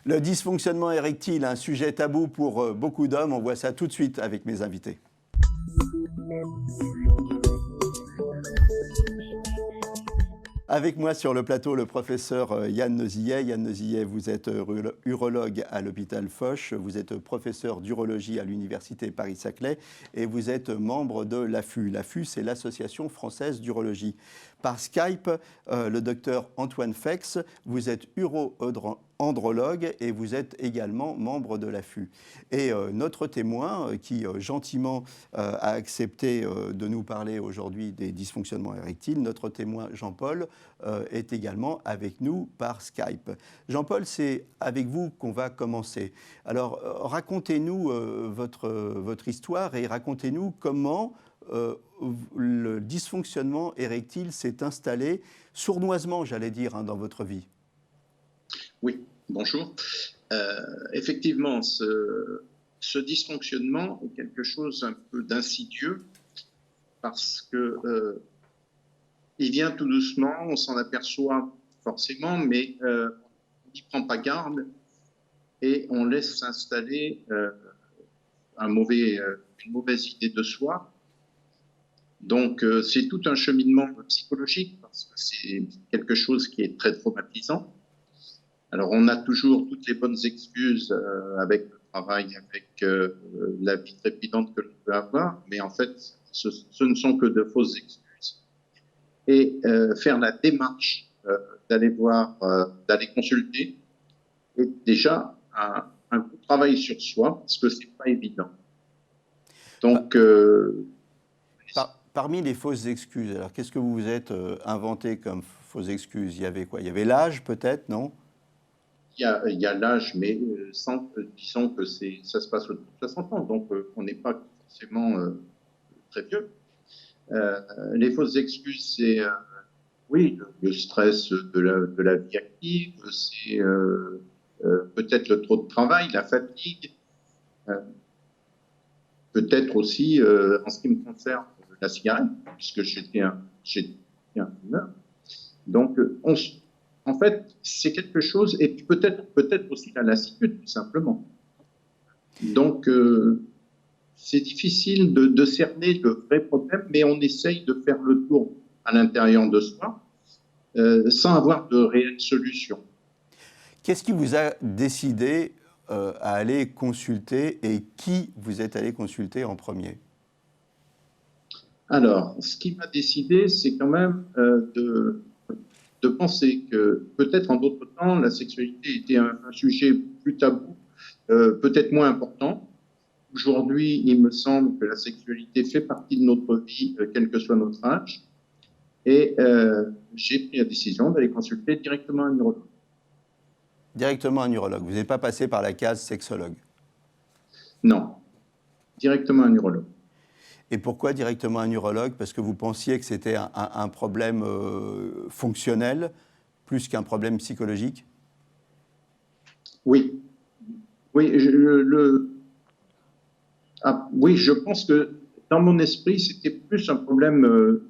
Le dysfonctionnement érectile, un sujet tabou pour beaucoup d'hommes. On voit ça tout de suite avec mes invités. Avec moi sur le plateau, le professeur Yann Nezillet. Yann Nezillet, vous êtes urologue à l'hôpital Foch, vous êtes professeur d'urologie à l'université Paris-Saclay et vous êtes membre de l'AFU. L'AFU, c'est l'Association française d'urologie. Par Skype, le docteur Antoine Fex, vous êtes uro-andrologue et vous êtes également membre de l'AFU. Et notre témoin, qui gentiment a accepté de nous parler aujourd'hui des dysfonctionnements érectiles, notre témoin Jean-Paul, est également avec nous par Skype. Jean-Paul, c'est avec vous qu'on va commencer. Alors, racontez-nous votre histoire et racontez-nous comment le dysfonctionnement érectile s'est installé sournoisement, j'allais dire, dans votre vie. Oui, bonjour. Effectivement, ce dysfonctionnement est quelque chose un peu d'insidieux parce que il vient tout doucement, on s'en aperçoit forcément, mais on n'y prend pas garde et on laisse s'installer une mauvaise idée de soi. Donc, c'est tout un cheminement psychologique parce que c'est quelque chose qui est très traumatisant. Alors, on a toujours toutes les bonnes excuses avec le travail, avec la vie trépidante que l'on peut avoir, mais en fait, ce ne sont que de fausses excuses. Et faire la démarche d'aller consulter est déjà un gros travail sur soi, parce que c'est pas évident. Donc, parmi les fausses excuses, alors qu'est-ce que vous vous êtes inventé comme fausses excuses? Il y avait quoi? Il y avait l'âge peut-être, non? Il y a l'âge, mais disons que ça se passe autour de 60 ans, donc on n'est pas forcément très vieux. Les fausses excuses, c'est oui, le stress de la vie active, c'est peut-être le trop de travail, la fatigue, peut-être aussi, en ce qui me concerne, la cigarette, puisque j'étais un fumeur. Donc, en fait, c'est quelque chose, et puis peut-être aussi la lassitude, tout simplement. Donc, c'est difficile de cerner le vrai problème, mais on essaye de faire le tour à l'intérieur de soi, sans avoir de réelle solution. Qu'est-ce qui vous a décidé à aller consulter et qui vous êtes allé consulter en premier? Alors, ce qui m'a décidé, c'est quand même de penser que peut-être en d'autres temps, la sexualité était un sujet plus tabou, peut-être moins important. Aujourd'hui, il me semble que la sexualité fait partie de notre vie, quel que soit notre âge. Et j'ai pris la décision d'aller consulter directement un urologue. Directement un urologue. Vous n'êtes pas passé par la case sexologue? Non, directement un urologue. Et pourquoi directement un urologue? Parce que vous pensiez que c'était un problème fonctionnel plus qu'un problème psychologique? Oui. Oui, oui, je pense que dans mon esprit, c'était plus un problème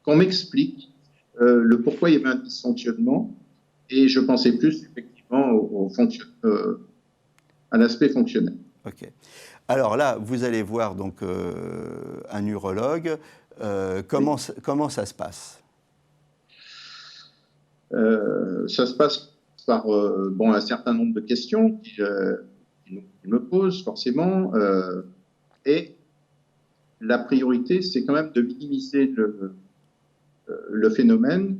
qu'on m'explique le pourquoi il y avait un dysfonctionnement, et je pensais plus effectivement à l'aspect fonctionnel. Ok. Alors là, vous allez voir donc un urologue. Comment ça se passe? Ça se passe par un certain nombre de questions qu'il me pose forcément, et la priorité, c'est quand même de minimiser le phénomène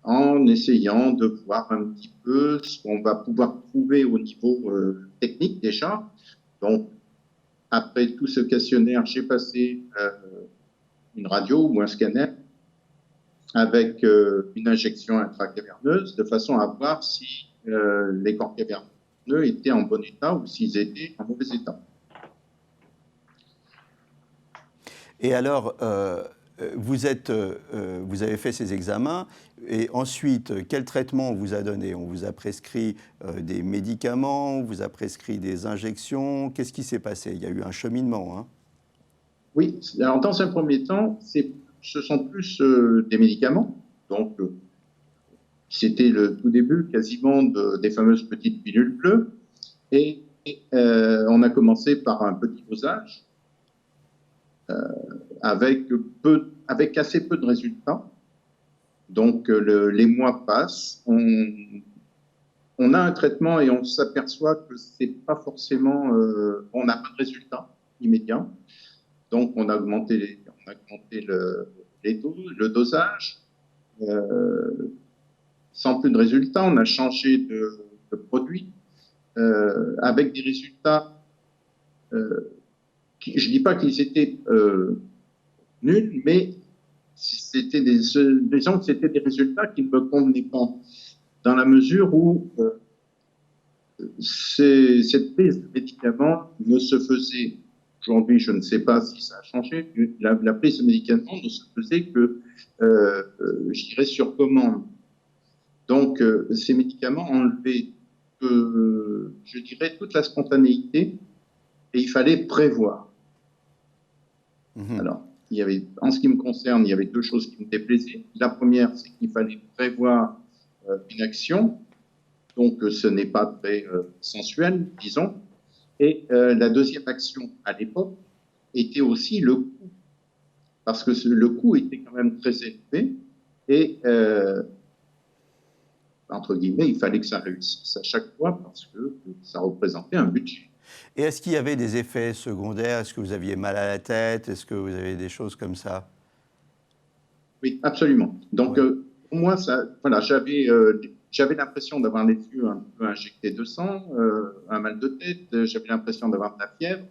en essayant de voir un petit peu ce qu'on va pouvoir trouver au niveau technique déjà. Donc, après tout ce questionnaire, j'ai passé une radio ou un scanner avec une injection intracaverneuse de façon à voir si les corps caverneux étaient en bon état ou s'ils étaient en mauvais état. Et alors, vous avez fait ces examens et ensuite, quel traitement on vous a donné? On vous a prescrit des médicaments, on vous a prescrit des injections. Qu'est-ce qui s'est passé? Il y a eu un cheminement, hein? Oui, alors dans un premier temps, ce sont plus des médicaments, donc C'était le tout début quasiment des fameuses petites pilules bleues. Et on a commencé par un petit dosage avec assez peu de résultats. Donc les mois passent, on a un traitement et on s'aperçoit que c'est pas forcément, on n'a pas de résultat immédiat. Donc on a augmenté le dosage. Sans plus de résultats, on a changé de produit avec des résultats. Je ne dis pas qu'ils étaient nuls, mais disons que c'était des résultats qui ne me convenaient pas, dans la mesure où cette prise de médicaments ne se faisait, aujourd'hui je ne sais pas si ça a changé, la prise de médicaments ne se faisait que, je dirais, sur commande. Donc ces médicaments enlevaient, je dirais, toute la spontanéité et il fallait prévoir. Alors, en ce qui me concerne, il y avait deux choses qui me déplaisaient. La première, c'est qu'il fallait prévoir une action, donc ce n'est pas très sensuel, disons. Et la deuxième action, à l'époque, était aussi le coût, parce que le coût était quand même très élevé, et entre guillemets, il fallait que ça réussisse à chaque fois, parce que ça représentait un budget. Et est-ce qu'il y avait des effets secondaires? Est-ce que vous aviez mal à la tête? Est-ce que vous avez des choses comme ça? Oui, absolument. Donc, Oui. pour moi, voilà, j'avais l'impression d'avoir les yeux un peu injectés de sang, un mal de tête, j'avais l'impression d'avoir de la fièvre,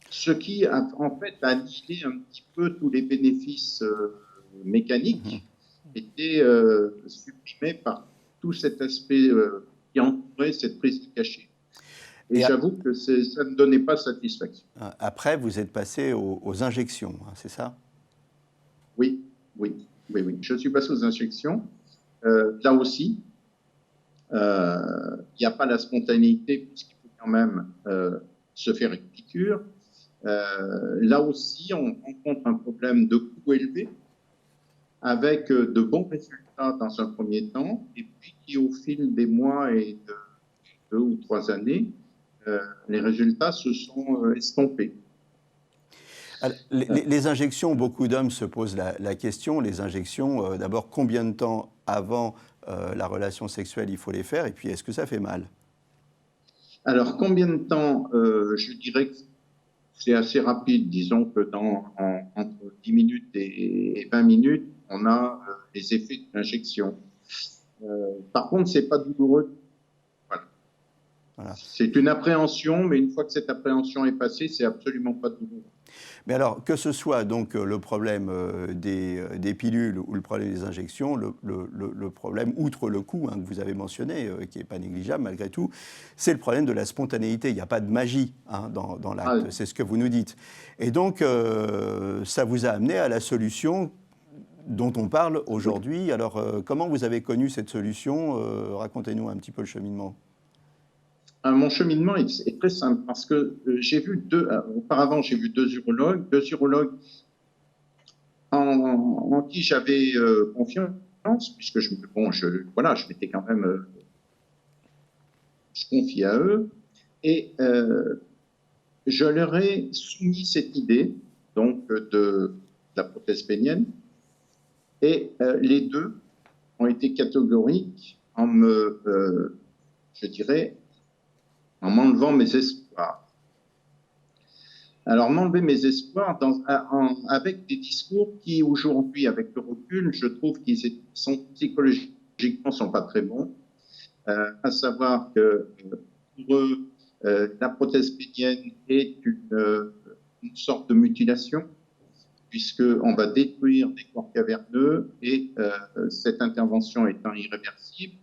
ce qui, en fait, a annihilé un petit peu tous les bénéfices mécaniques, étaient supprimés par tout cet aspect qui entourait cette prise de cachet. Et j'avoue que ça ne donnait pas satisfaction. Après, vous êtes passé aux injections, hein, c'est ça? Oui. Je suis passé aux injections. Là aussi, il n'y a pas la spontanéité puisqu'il faut quand même se faire une piqûre. Là aussi, on rencontre un problème de coût élevé avec de bons résultats dans un premier temps et puis qui, au fil des mois et de 2 ou 3 années, les résultats se sont estompés. Alors, les injections, beaucoup d'hommes se posent la question, les injections, d'abord, combien de temps avant la relation sexuelle il faut les faire, et puis est-ce que ça fait mal? Alors, combien de temps? Je dirais que c'est assez rapide. Disons que entre 10 minutes et 20 minutes, on a les effets de l'injection. Par contre, c'est pas douloureux. Voilà. C'est une appréhension, mais une fois que cette appréhension est passée, c'est absolument pas douloureux. Mais alors, que ce soit donc le problème des pilules ou le problème des injections, le problème, outre le coût hein, que vous avez mentionné, qui n'est pas négligeable malgré tout, c'est le problème de la spontanéité. Il n'y a pas de magie hein, dans l'acte, c'est ce que vous nous dites. Et donc, ça vous a amené à la solution dont on parle aujourd'hui. Alors, comment vous avez connu cette solution? Racontez-nous un petit peu le cheminement. Mon cheminement est très simple parce que auparavant, j'ai vu deux urologues en qui j'avais confiance, puisque je m'étais quand même, je confiais à eux, et je leur ai soumis cette idée, donc, de la prothèse pénienne, et les deux ont été catégoriques je dirais, en m'enlevant mes espoirs. Alors, m'enlever mes espoirs avec des discours qui, aujourd'hui, avec le recul, je trouve qu'ils sont psychologiquement sont pas très bons, à savoir que pour eux, la prothèse pénienne est une sorte de mutilation, puisqu'on va détruire des corps caverneux et cette intervention étant irréversible,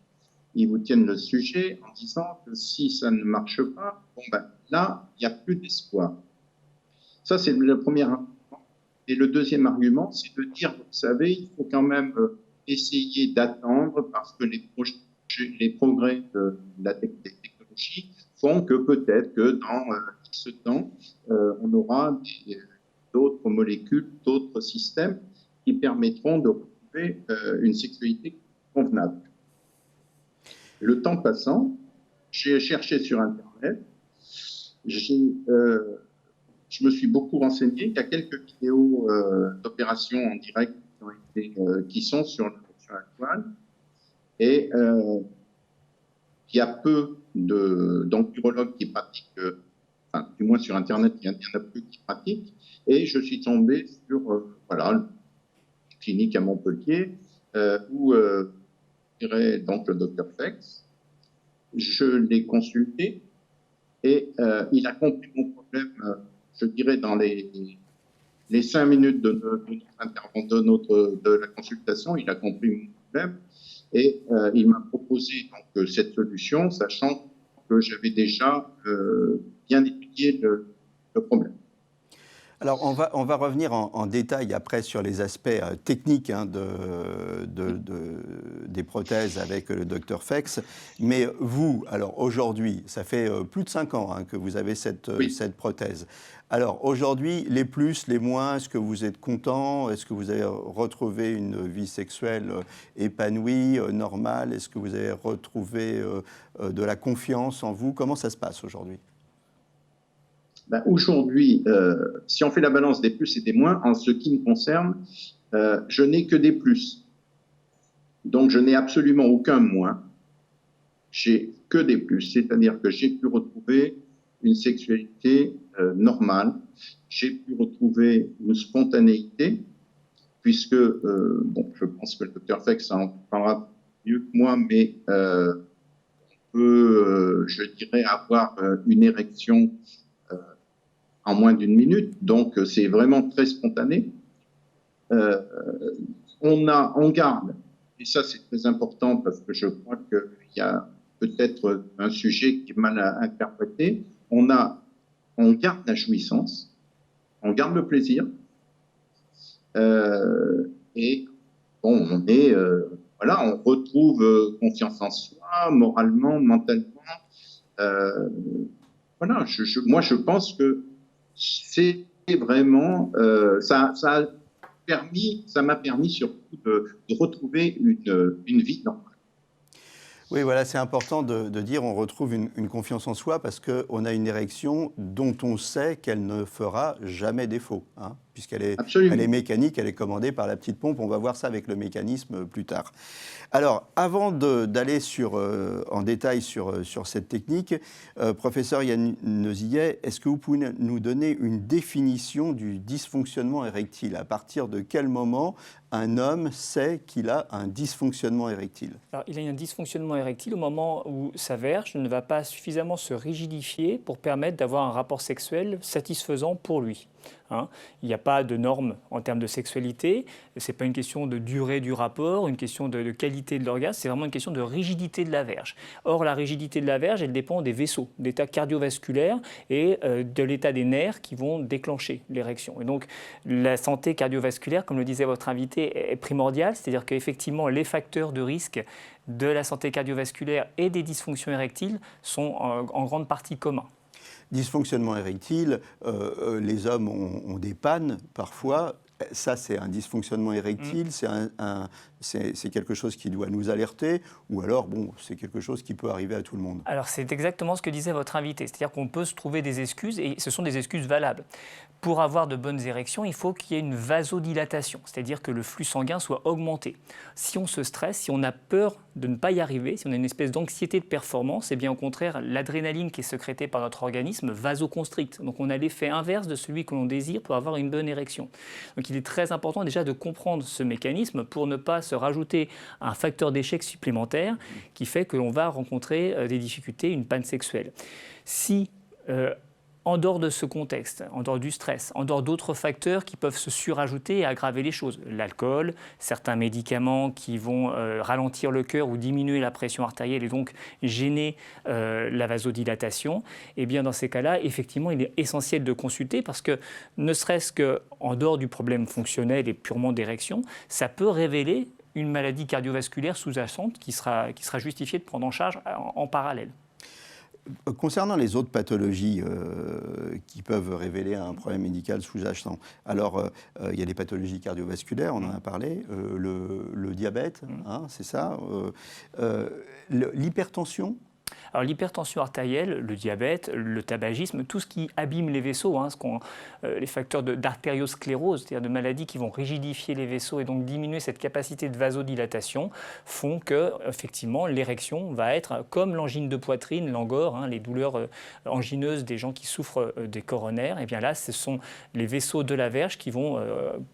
ils vous tiennent le sujet en disant que si ça ne marche pas, là, il n'y a plus d'espoir. Ça, c'est le premier argument. Et le deuxième argument, c'est de dire, vous savez, il faut quand même essayer d'attendre parce que les progrès de la technologie font que peut-être que dans ce temps, on aura d'autres molécules, d'autres systèmes qui permettront de retrouver une sexualité convenable. Le temps passant, j'ai cherché sur Internet, je me suis beaucoup renseigné. Il y a quelques vidéos d'opérations en direct qui sont sur la toile. Et il y a peu d'urologues qui pratiquent, enfin, du moins sur Internet, il y en a peu qui pratiquent. Et je suis tombé sur une clinique à Montpellier où donc le docteur Fex. Je l'ai consulté et il a compris mon problème, je dirais, dans les 5 minutes de la consultation. Il a compris mon problème et il m'a proposé donc cette solution, sachant que j'avais déjà bien étudié le problème. Alors, on va revenir en détail après sur les aspects techniques des prothèses avec le docteur Fex. Mais vous, alors aujourd'hui, ça fait plus de 5 ans que vous avez cette prothèse. Alors aujourd'hui, les plus, les moins, est-ce que vous êtes content? Est-ce que vous avez retrouvé une vie sexuelle épanouie, normale? Est-ce que vous avez retrouvé de la confiance en vous? Comment ça se passe aujourd'hui? Aujourd'hui, si on fait la balance des plus et des moins, en ce qui me concerne, je n'ai que des plus. Donc, je n'ai absolument aucun moins. J'ai que des plus, c'est-à-dire que j'ai pu retrouver une sexualité normale, j'ai pu retrouver une spontanéité, puisque, je pense que le docteur Fex en parlera mieux que moi, mais on peut, je dirais, avoir une érection en moins d'une minute, donc c'est vraiment très spontané. On garde, et ça c'est très important parce que je crois qu'il y a peut-être un sujet qui est mal interprété, on garde la jouissance, on garde le plaisir, et bon, on retrouve confiance en soi, moralement, mentalement. Moi je pense que c'est vraiment, ça m'a permis surtout de retrouver une vie normale. Oui, voilà, c'est important de dire on retrouve une confiance en soi parce qu'on a une érection dont on sait qu'elle ne fera jamais défaut, puisqu'elle est mécanique, elle est commandée par la petite pompe. On va voir ça avec le mécanisme plus tard. Alors, avant d'aller en détail sur cette technique, professeur Yann Nezillet, est-ce que vous pouvez nous donner une définition du dysfonctionnement érectile? À partir de quel moment un homme sait qu'il a un dysfonctionnement érectile? Alors, il a un dysfonctionnement érectile au moment où sa verge ne va pas suffisamment se rigidifier pour permettre d'avoir un rapport sexuel satisfaisant pour lui. Il n'y a pas de normes en termes de sexualité, ce n'est pas une question de durée du rapport, une question de qualité de l'orgasme, c'est vraiment une question de rigidité de la verge. Or, la rigidité de la verge, elle dépend des vaisseaux, de l'état cardiovasculaire et de l'état des nerfs qui vont déclencher l'érection. Et donc, la santé cardiovasculaire, comme le disait votre invité, est primordiale, c'est-à-dire qu'effectivement, les facteurs de risque de la santé cardiovasculaire et des dysfonctions érectiles sont en grande partie communs. Dysfonctionnement érectile, les hommes ont des pannes parfois. Ça, c'est un dysfonctionnement érectile, c'est quelque chose qui doit nous alerter, ou alors, c'est quelque chose qui peut arriver à tout le monde. Alors, c'est exactement ce que disait votre invité, c'est-à-dire qu'on peut se trouver des excuses, et ce sont des excuses valables. Pour avoir de bonnes érections, il faut qu'il y ait une vasodilatation, c'est-à-dire que le flux sanguin soit augmenté. Si on se stresse, si on a peur de ne pas y arriver, si on a une espèce d'anxiété de performance, eh bien au contraire, l'adrénaline qui est sécrétée par notre organisme vasoconstricte. Donc on a l'effet inverse de celui que l'on désire pour avoir une bonne érection. Donc il est très important déjà de comprendre ce mécanisme pour ne pas se rajouter un facteur d'échec supplémentaire qui fait que l'on va rencontrer des difficultés, une panne sexuelle. Si en dehors de ce contexte, en dehors du stress, en dehors d'autres facteurs qui peuvent se surajouter et aggraver les choses, l'alcool, certains médicaments qui vont ralentir le cœur ou diminuer la pression artérielle et donc gêner la vasodilatation, eh bien dans ces cas-là, effectivement, il est essentiel de consulter parce que ne serait-ce qu'en dehors du problème fonctionnel et purement d'érection, ça peut révéler une maladie cardiovasculaire sous-jacente qui sera justifiée de prendre en charge en parallèle. Concernant les autres pathologies qui peuvent révéler un problème médical sous-jacent, alors il y a des pathologies cardiovasculaires, on en a parlé, le diabète, hein, c'est ça, l'hypertension. Alors l'hypertension artérielle, le diabète, le tabagisme, tout ce qui abîme les vaisseaux, hein, les facteurs d'artériosclérose, c'est-à-dire de maladies qui vont rigidifier les vaisseaux et donc diminuer cette capacité de vasodilatation, font que effectivement l'érection va être comme l'angine de poitrine, l'angor, hein, les douleurs angineuses des gens qui souffrent des coronaires. Et bien là, ce sont les vaisseaux de la verge qui vont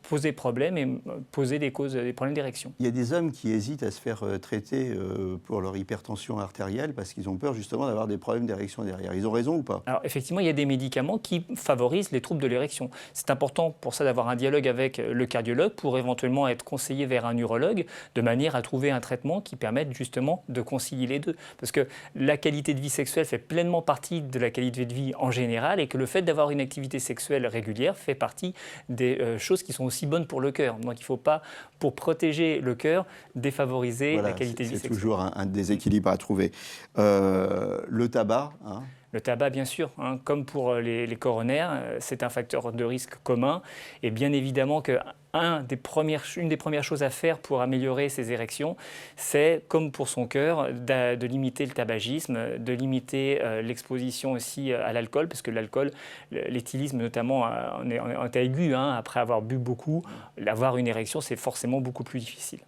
poser problème et poser des problèmes d'érection. Il y a des hommes qui hésitent à se faire traiter pour leur hypertension artérielle parce qu'ils ont peur justement d'avoir des problèmes d'érection derrière. Ils ont raison ou pas? Alors effectivement, il y a des médicaments qui favorisent les troubles de l'érection. C'est important pour ça d'avoir un dialogue avec le cardiologue pour éventuellement être conseillé vers un urologue de manière à trouver un traitement qui permette justement de concilier les deux. Parce que la qualité de vie sexuelle fait pleinement partie de la qualité de vie en général et que le fait d'avoir une activité sexuelle régulière fait partie des choses qui sont aussi bonnes pour le cœur. Donc il ne faut pas, pour protéger le cœur, défavoriser la qualité de vie sexuelle. C'est toujours un déséquilibre à trouver. Le tabac, hein. Le tabac, bien sûr, hein, comme pour les coronaires, c'est un facteur de risque commun. Et bien évidemment qu'une des premières choses à faire pour améliorer ses érections, c'est, comme pour son cœur, de limiter le tabagisme, de limiter l'exposition aussi à l'alcool, parce que l'alcool, l'éthylisme notamment, en état aigu, hein, après avoir bu beaucoup, avoir une érection, c'est forcément beaucoup plus difficile.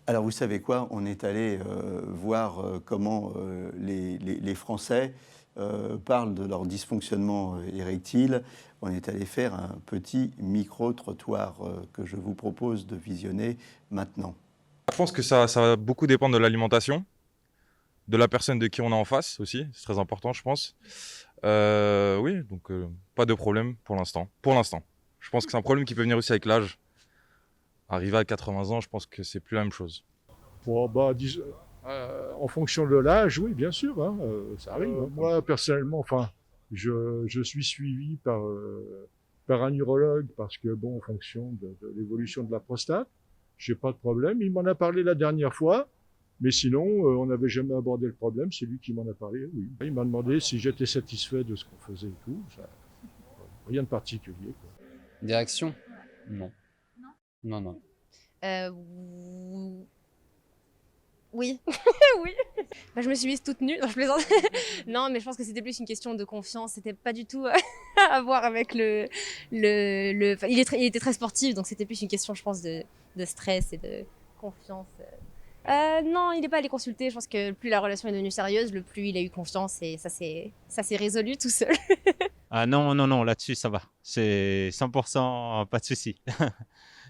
Alors vous savez quoi, on est allé voir comment les Français parlent de leur dysfonctionnement érectile. On est allé faire un petit micro-trottoir que je vous propose de visionner maintenant. Je pense que ça va beaucoup dépendre de l'alimentation, de la personne de qui on est en face aussi, c'est très important je pense. Oui, donc pas de problème pour l'instant. Pour l'instant. Je pense que c'est un problème qui peut venir aussi avec l'âge. Arrivé à 80 ans, je pense que c'est plus la même chose. Bon, en fonction de l'âge, oui, bien sûr, hein, ça arrive. Moi, personnellement, je suis suivi par un urologue parce que, bon, en fonction de l'évolution de la prostate, j'ai pas de problème. Il m'en a parlé la dernière fois, mais sinon, on n'avait jamais abordé le problème. C'est lui qui m'en a parlé, oui. Il m'a demandé si j'étais satisfait de ce qu'on faisait et tout. Rien de particulier, quoi. D'érection? Non. Non, non. Oui. Oui. Bah, je me suis mise toute nue. Non, je plaisante. Non, mais je pense que c'était plus une question de confiance. C'était pas du tout à voir avec enfin, il était très sportif, donc c'était plus une question, je pense, de stress et de confiance. Non, il n'est pas allé consulter. Je pense que plus la relation est devenue sérieuse, le plus il a eu confiance et ça s'est résolu tout seul. Ah non, non, non, là-dessus, ça va. C'est 100%, pas de souci.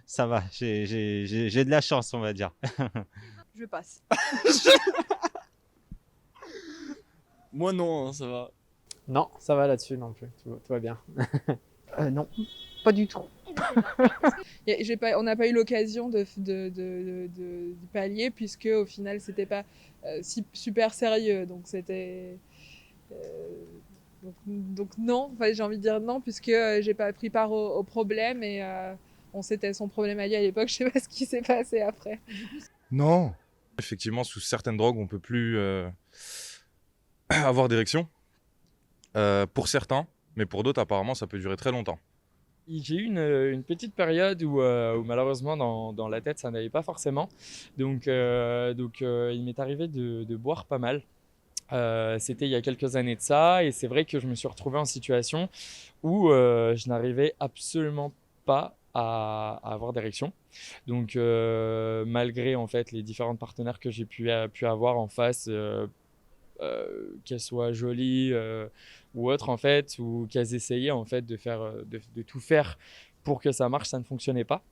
Ça va, j'ai de la chance, on va dire. Je passe. Moi non, ça va. Non, ça va là-dessus non plus, tout va bien. Non, pas du tout. On n'a pas eu l'occasion de pallier puisque au final c'était pas super sérieux, donc c'était donc non. Enfin, j'ai envie de dire non puisque j'ai pas pris part au problème et c'était son problème à lui à l'époque. Je sais pas ce qui s'est passé après. Non. Effectivement, sous certaines drogues, on peut plus avoir d'érection. Pour certains, mais pour d'autres, apparemment, ça peut durer très longtemps. J'ai eu une petite période où malheureusement dans la tête ça n'allait pas forcément. Donc il m'est arrivé de boire pas mal. C'était il y a quelques années de ça et c'est vrai que je me suis retrouvé en situation où je n'arrivais absolument pas à avoir d'érection. Donc malgré en fait les différentes partenaires que j'ai pu avoir en face, qu'elles soient jolies ou autres en fait, ou qu'elles essayaient en fait de tout faire pour que ça marche, ça ne fonctionnait pas.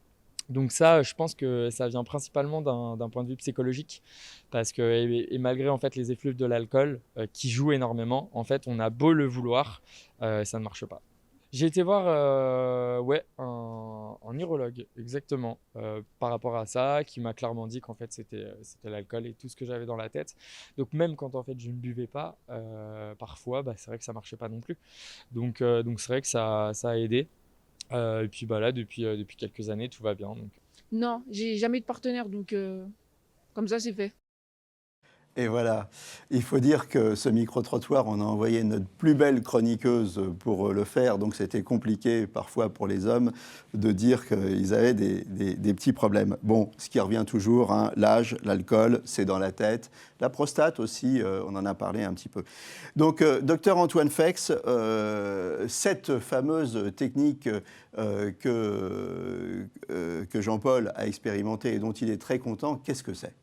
Donc ça, je pense que ça vient principalement d'un point de vue psychologique, parce que et malgré en fait les effluves de l'alcool qui jouent énormément, en fait, on a beau le vouloir, ça ne marche pas. J'ai été voir un urologue, exactement, par rapport à ça, qui m'a clairement dit qu'en fait c'était l'alcool et tout ce que j'avais dans la tête. Donc même quand en fait je ne buvais pas, parfois c'est vrai que ça marchait pas non plus. Donc c'est vrai que ça a aidé. Et puis là depuis quelques années tout va bien. Donc. Non, j'ai jamais eu de partenaire, donc comme ça c'est fait. Et voilà, il faut dire que ce micro-trottoir, on a envoyé notre plus belle chroniqueuse pour le faire, donc c'était compliqué parfois pour les hommes de dire qu'ils avaient des petits problèmes. Bon, ce qui revient toujours, hein, l'âge, l'alcool, c'est dans la tête, la prostate aussi, on en a parlé un petit peu. Donc, docteur Antoine Fex, cette fameuse technique que Jean-Paul a expérimentée et dont il est très content, qu'est-ce que c'est ?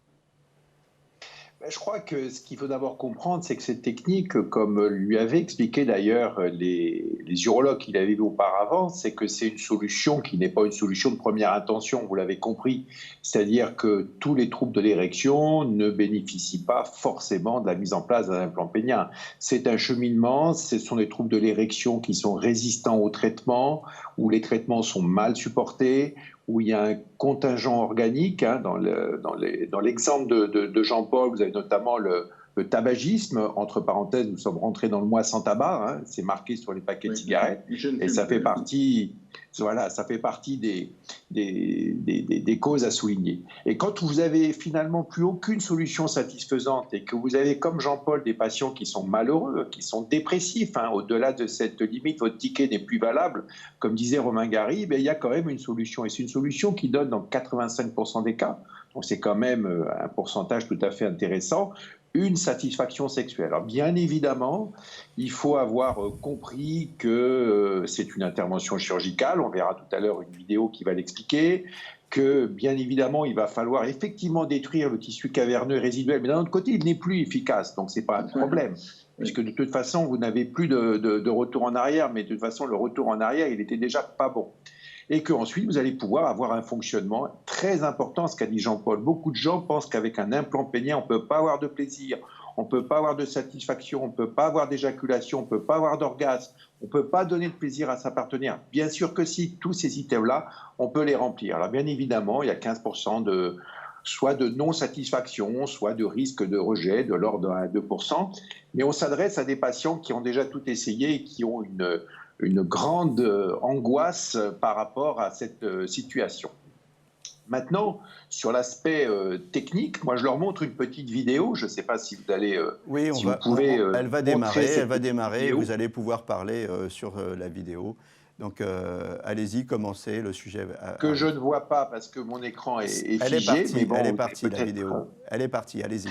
Je crois que ce qu'il faut d'abord comprendre, c'est que cette technique, comme lui avaient expliqué d'ailleurs les urologues qu'il avait vu auparavant, c'est que c'est une solution qui n'est pas une solution de première intention, vous l'avez compris. C'est-à-dire que tous les troubles de l'érection ne bénéficient pas forcément de la mise en place d'un implant pénien. C'est un cheminement, ce sont des troubles de l'érection qui sont résistants au traitement, où les traitements sont mal supportés, où il y a un contingent organique. Hein, dans l'exemple de Jean-Paul, vous avez notamment le tabagisme. Entre parenthèses, nous sommes rentrés dans le mois sans tabac. Hein, c'est marqué sur les paquets de cigarettes. Et ça fait partie, voilà, ça fait partie des causes à souligner. Et quand vous avez finalement plus aucune solution satisfaisante et que vous avez, comme Jean-Paul, des patients qui sont malheureux, qui sont dépressifs, hein, au-delà de cette limite, votre ticket n'est plus valable, comme disait Romain Gary, il y a quand même une solution. Et c'est une solution qui donne dans 85% des cas, donc c'est quand même un pourcentage tout à fait intéressant, une satisfaction sexuelle. Alors bien évidemment, il faut avoir compris que c'est une intervention chirurgicale, on verra tout à l'heure une vidéo qui va l'expliquer, que bien évidemment il va falloir effectivement détruire le tissu caverneux résiduel, mais d'un autre côté il n'est plus efficace, donc c'est pas un problème, puisque de toute façon vous n'avez plus de retour en arrière, mais de toute façon le retour en arrière il était déjà pas bon. Et qu'ensuite, vous allez pouvoir avoir un fonctionnement très important, ce qu'a dit Jean-Paul. Beaucoup de gens pensent qu'avec un implant pénien, on ne peut pas avoir de plaisir, on ne peut pas avoir de satisfaction, on ne peut pas avoir d'éjaculation, on ne peut pas avoir d'orgasme, on ne peut pas donner de plaisir à sa partenaire. Bien sûr que si, tous ces items-là, on peut les remplir. Alors bien évidemment, il y a 15% soit de non-satisfaction, soit de risque de rejet de l'ordre de 1 à 2%. Mais on s'adresse à des patients qui ont déjà tout essayé et qui ont une grande angoisse par rapport à cette situation. Maintenant, sur l'aspect technique, moi je leur montre une petite vidéo, je ne sais pas si vous allez... oui, elle va démarrer, vous allez pouvoir parler sur la vidéo. Donc allez-y, commencez le sujet. Que je ne vois pas parce que mon écran est figé. Elle est partie, mais bon, elle est partie la vidéo. Elle est partie, allez-y.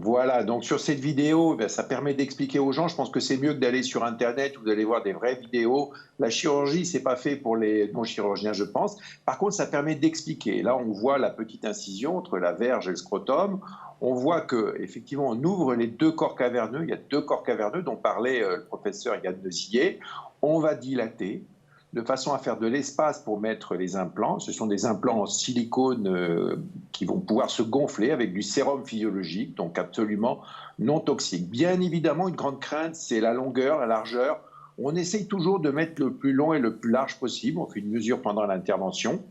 Voilà, donc sur cette vidéo, ça permet d'expliquer aux gens, je pense que c'est mieux que d'aller sur Internet où vous allez voir des vraies vidéos. La chirurgie, c'est pas fait pour les non-chirurgiens, je pense. Par contre, ça permet d'expliquer. Là, on voit la petite incision entre la verge et le scrotum. On voit qu'effectivement, on ouvre les deux corps caverneux. Il y a deux corps caverneux dont parlait le professeur Yann Nezillet. On va dilater de façon à faire de l'espace pour mettre les implants. Ce sont des implants en silicone qui vont pouvoir se gonfler avec du sérum physiologique, donc absolument non toxique. Bien évidemment, une grande crainte, c'est la longueur, la largeur. On essaye toujours de mettre le plus long et le plus large possible. On fait une mesure pendant l'intervention.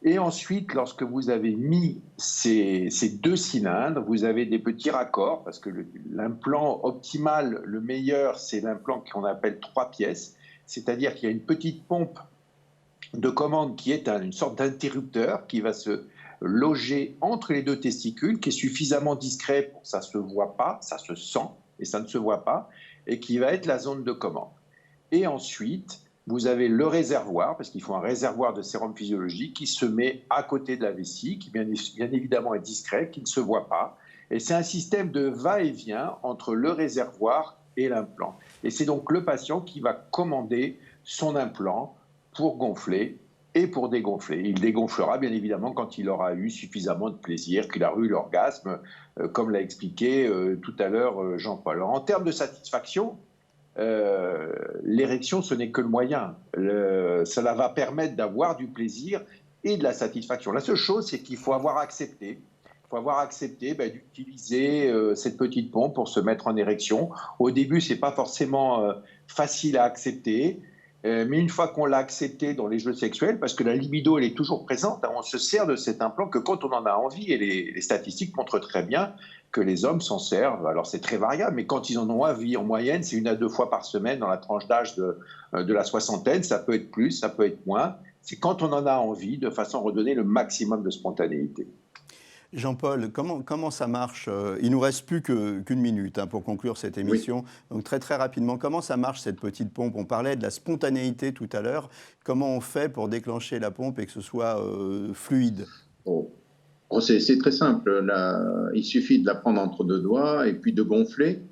Et ensuite, lorsque vous avez mis ces deux cylindres, vous avez des petits raccords, parce que l'implant optimal, le meilleur, c'est l'implant qu'on appelle 3 pièces. C'est-à-dire qu'il y a une petite pompe de commande qui est une sorte d'interrupteur qui va se loger entre les deux testicules, qui est suffisamment discret pour que ça ne se voit pas, ça se sent et ça ne se voit pas, et qui va être la zone de commande. Et ensuite, vous avez le réservoir, parce qu'il faut un réservoir de sérum physiologique qui se met à côté de la vessie, qui bien évidemment est discret, qui ne se voit pas. Et c'est un système de va-et-vient entre le réservoir et l'implant. Et c'est donc le patient qui va commander son implant pour gonfler et pour dégonfler. Il dégonflera bien évidemment quand il aura eu suffisamment de plaisir, qu'il aura eu l'orgasme, comme l'a expliqué tout à l'heure Jean-Paul. En termes de satisfaction, l'érection, ce n'est que le moyen. Cela va permettre d'avoir du plaisir et de la satisfaction. La seule chose, c'est qu'il faut avoir accepté. Il faut avoir accepté d'utiliser cette petite pompe pour se mettre en érection. Au début, ce n'est pas forcément facile à accepter, mais une fois qu'on l'a accepté dans les jeux sexuels, parce que la libido, elle est toujours présente, hein, on se sert de cet implant que quand on en a envie, et les statistiques montrent très bien que les hommes s'en servent. Alors c'est très variable, mais quand ils en ont envie, en moyenne, c'est 1 à 2 fois par semaine dans la tranche d'âge de la soixantaine. Ça peut être plus, ça peut être moins. C'est quand on en a envie, de façon à redonner le maximum de spontanéité. Jean-Paul, comment ça marche? Il nous reste plus qu'une minute pour conclure cette émission. Donc très rapidement, comment ça marche cette petite pompe? On parlait de la spontanéité tout à l'heure. Comment on fait pour déclencher la pompe et que ce soit fluide? C'est très simple. Il suffit de la prendre entre deux doigts et puis de gonfler.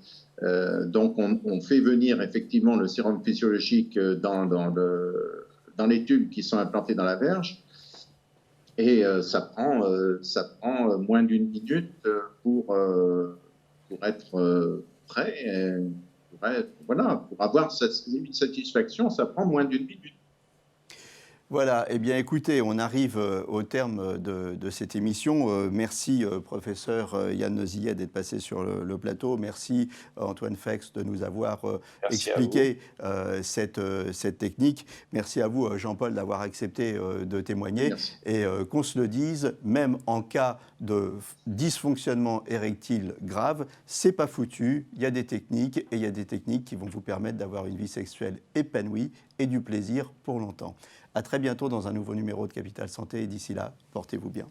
Donc on fait venir effectivement le sérum physiologique dans les tubes qui sont implantés dans la verge. Et ça prend moins d'une minute pour être prêt. Pour avoir cette satisfaction, ça prend moins d'une minute. Voilà, eh bien écoutez, on arrive au terme de cette émission. Merci professeur Yann Nozillet d'être passé sur le plateau. Merci Antoine Fex de nous avoir expliqué cette technique. Merci à vous Jean-Paul d'avoir accepté de témoigner. Merci. Et qu'on se le dise, même en cas de dysfonctionnement érectile grave, c'est pas foutu. Il y a des techniques et il y a des techniques qui vont vous permettre d'avoir une vie sexuelle épanouie et du plaisir pour longtemps. À très bientôt dans un nouveau numéro de Capital Santé et d'ici là, portez-vous bien.